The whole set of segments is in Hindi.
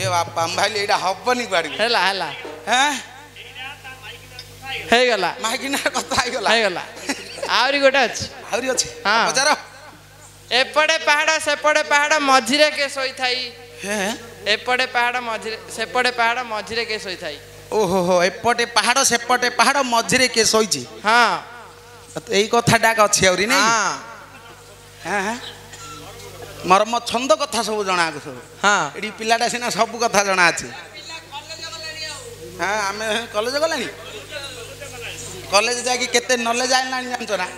ए बापा भाई एटा हबनी बाड़ी हेला हेला हैं हे गला मागिना कथा आइ गला हे गला आउरी गोटे अछि आउरी अछि हाँ। बजार एपड़े पहाड़ सेपड़े पहाड़ मझिरे के सोई थाई हैं एपड़े पहाड़ मझिरे सेपड़े पहाड़ मझिरे के सोई थाई ओहो हो एपटे पहाड़ सेपटे पहाड़ मझिरे के सोईची हाँ एई कथाटा अछि आउरी नै हाँ हैं मर्म छंद कथा सब जना को सब हाँ एडी पिलाटा सिना सब कथा जना अछि हां आमे कॉलेज गलानी कॉलेज जाकी केते नॉलेज आइलानी जानछो ना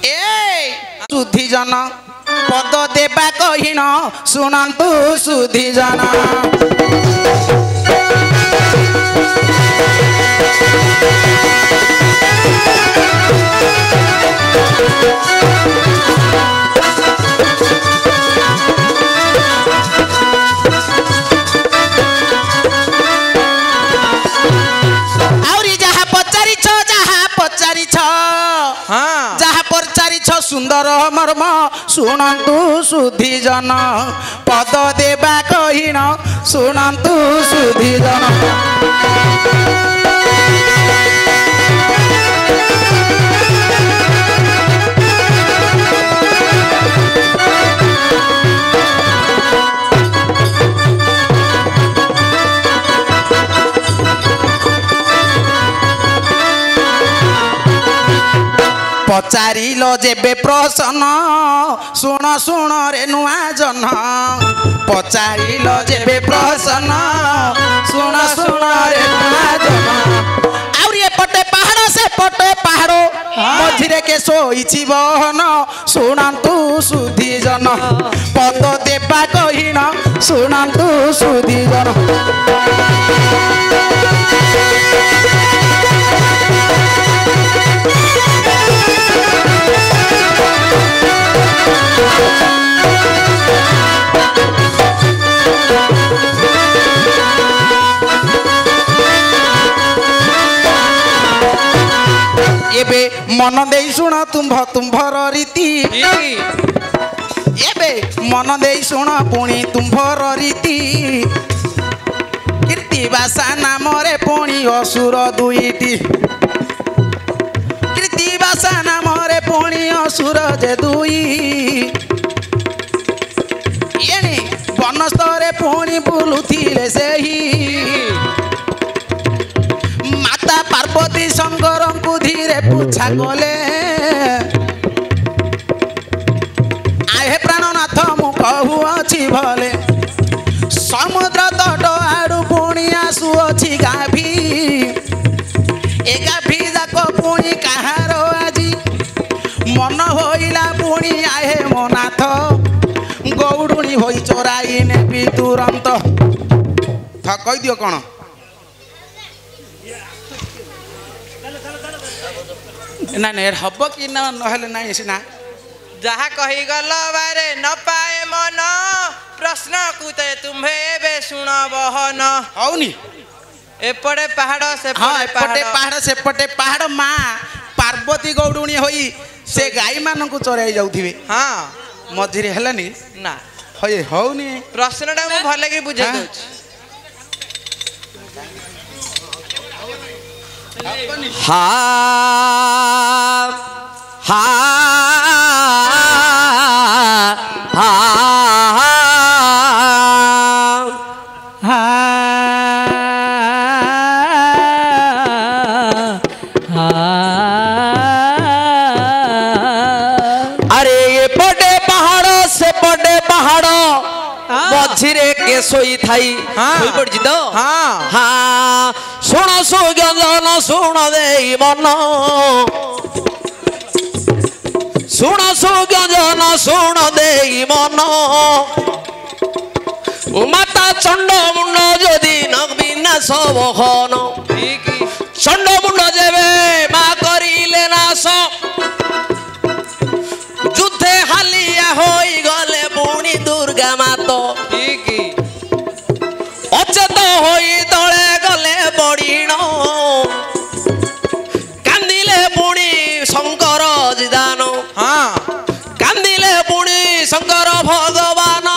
ए सुधी जन पद देबा कहिन सुनंतु सुधी जन हाँ जहा परचारी छ सुंदर मर्म सुनंतु सुधी जन पद देबा कहिन सुनंतु सुधी जन पचारिल जेबे प्रश्न सुन सुन रे नुआ जन पचारिल जेबे प्रश्न सुन सुन रे नुआ जन आउरी एपटे पहाड़ से पटे पहाड़ मझिरे के सोईछि बहन सुनंतु सुधी जन पद देबा कहिन सुनंतु सुधी जन एबे मन देई सुन तुम्भर रीति एबे मन देई सुन पुणी तुम्भर रीति कीर्ति भाषा नाम रे पुणी असुर दुईटी कीर्ति भाषा नाम रे पुणी असुर जे दुई एने बनस्तरे पुणी बुलुथिले सेही माता पार्वती शंकर को धीरे पूछा गले आहे प्राणनाथ मु कहू अछि भले समुद्र तट आड़ू पुणी आसु अछि गाभी ए गाभी जाक पुणी कहार आजी मन होइला पुणी आहे मोनाथ गौडुणी होई चोराई नेबी तुरंत था कहि दियो कोन ना ना हब कि ना नहले ना सिना जहा कही गल बारे न पाए मन प्रश्न कुते तुम्हे बे सुन बहन हौनी एपटे पहाड़ से हाँ एपटे पहाड़ सेपटे पहाड़ माँ पार्वती गौडुणी होई से गाई मान को चराई जाउथिबे हाँ मझिरे हेलानी ना होय हौनी प्रश्नटा मु भले कि बुझे दउछ हा हा हा अरे ये पड़े पहाड़ से पड़े पहाड़ मझिरे के सोई थाई सोई पड़छि तो हाँ हाँ सुन सुगंधन सुन दे मन सुन सुगंधन सुन दे मन माता चंड मुंड जदि न विनाश बहन चंड मुंड जेबे मा करिले नाश युद्धे हालिया होई गले पुणी दुर्गा माता अचेत होई तले गले बड़ीण कांदिले पुणी शंकर जिदान हाँ कांदिले पुणी शंकर भगवान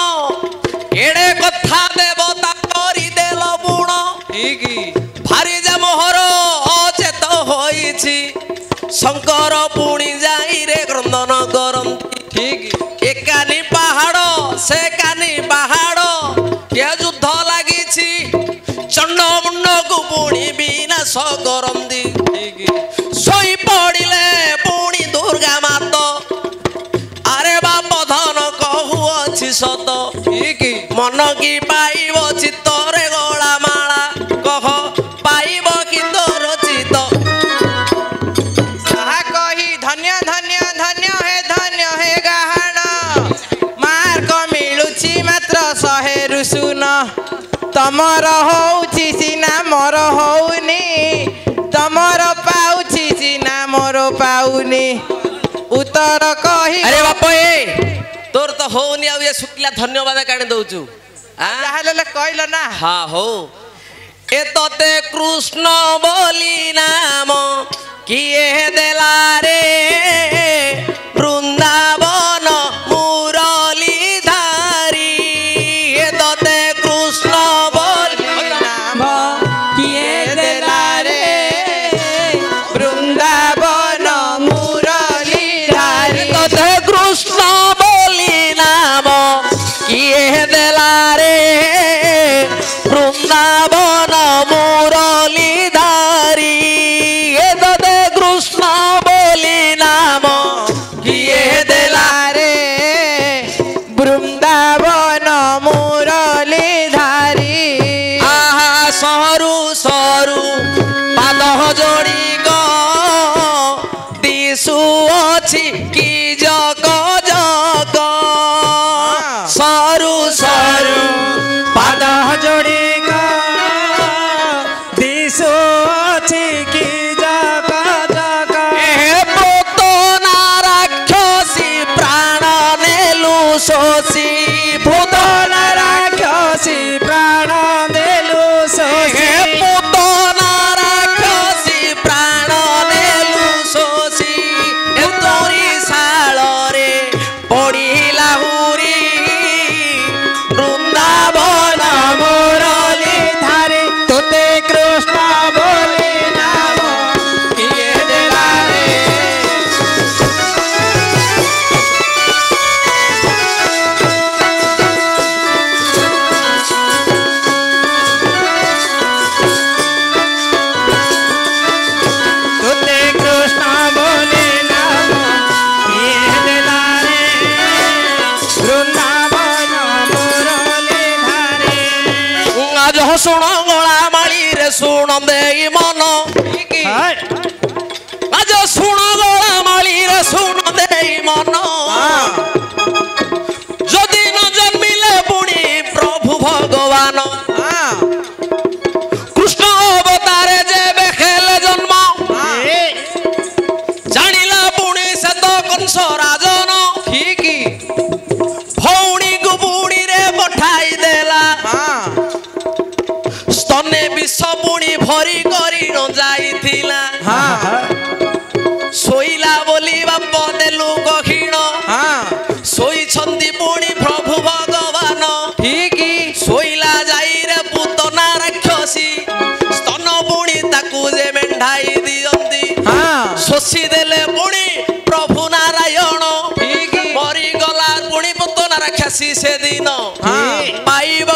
ବିନାଶ କରନ୍ତି ଶୋଇ ପଡ଼ିଲେ ପୁଣି ଦୁର୍ଗା ମାତ ଆରେ ବାପ ଧନ କହୁଅଛି ସତ ମନ କି ପାଇବ ଚିତ୍ତରେ ଗଳା ମାଳା କହ ପାଇବ କି ତୋର ଚିତ ତାହା କହି ଧନ୍ୟ ଧନ୍ୟ ଧନ୍ୟ ହେ ଗାହାଣ ମାର୍କ ମିଳୁଛି ମାତ୍ର 100ରୁ ଶୂନ ତମର ହଉଛି ସିନା ମୋର ହଉନି ତମର ପାଉଛି ସିନା ମୋର ପାଉନି ଉତ୍ତର କହି ଆରେ ବାପ ଏ ତୋର ତ ହଉନି ଆଉ ଏ ଶୁଖିଲା ଧନ୍ୟବାଦ କାଣି ଦଉଛୁ ଯାହାହେଲେ କହିଲ ନା ହଁ ହଉ ଏ ତତେ କୃଷ୍ଣ ବୋଲି ନାମ କିଏ ଦେଲା ରେ ବୃନ୍ଦାବନ ମୁରଲି ଧାରୀ ଏ ତତେ କୃଷ୍ଣ ବୋଲି ନାମ କିଏ ଦେଲା ରେ ବୃନ୍ଦାବନ ମୁରଲି ଧାରୀ ତତେ କୃଷ୍ଣ ବୋଲି ନାମ କିଏ ଦେଲା ରେ ବୃନ୍ଦାବନ ମୁରଲି ଧାରୀ ଏ ତତେ କୃଷ୍ଣ ବୋଲି ନାମ କିଏ ଦେଲା ରେ ବୃନ୍ଦାବନ ମୁରଲି ଧାରୀ ଆହା ସରୁ ସରୁ ପାଦ ଯୋଡ଼ିକ ଦିଶୁଅଛି କି ଜଗ ଜଗ ସରୁ ସରୁ ପାଦ ଯୋଡ଼ିକ ଦିଶୁଅଛି କି ଜଗ ଜଗ ଏ ପୋତନା ରାକ୍ଷସୀ ପ୍ରାଣ ନେଲୁ ଶୋଷି ଭୂତନା ରାକ୍ଷସୀ ପ୍ରାଣ ଦେଲୁ ଶୋଷି ପୋତନା ରାକ୍ଷସୀ ପ୍ରାଣ ନେଲୁ ଶୋଷି ଏ ତୋରି ଶାଳରେ ପଡ଼ିଲା ହୁରି ବୃନ୍ଦାବନ ମୁରଲି ଧାରୀ ତୋତେ କୃଷ୍ଣ ବୋଲି ନାମ କିଏ ଦେଲା ରେ ତୋତେ କୃଷ୍ଣ ବୋଲି ନାମ କିଏ ଦେଲା ରେ ବୃନ୍ଦାବନ ମୁରଲି ଧାରୀ ଆଜ ଶୁଣ ଗଳା ମାଳିରେ ଶୁଣ ଦେଇ ମନ ଆଜ ଶୁଣ ଗଳା ମାଳିରେ ଶୁଣ ଦେଇ ମନ ଯଦି ନ ଜନ୍ମିଲେ ପୁଣି ପ୍ରଭୁ ଭଗବାନ କୃଷ୍ଣ ଅବତାରେ ଯେବେ ହେଲେ ଜନ୍ମ ଜାଣିଲା ପୁଣି ସେ ତ କଂସ ରାଜନ ଭଉଣୀକୁ ବୁଢ଼ୀରେ ପଠାଇ ଦେଲା ସ୍ତନେ ବିଷ ପୁଣି ଭରି କରି ନ ଯାଇଥିଲା ଶୋଇଲା ବୋଲି ବାପ ଦେଲୁ ଗହିଣ ଶୋଇଛନ୍ତି ପୁଣି ପ୍ରଭୁ ଭଗବାନ ଶୋଇଲା ଯାଇରେ ପୁତନା ରାକ୍ଷସୀ ସ୍ତନ ପୁଣି ତାକୁ ଯେ ମେଣ୍ଢାଇ ଦିଅନ୍ତି ଶୋଷି ଦେଲେ ପୁଣି ପ୍ରଭୁ ନାରାୟଣ ମରିଗଲା ପୁଣି ପୁତନା ରାକ୍ଷସୀ ସେଦିନ ପାଇବ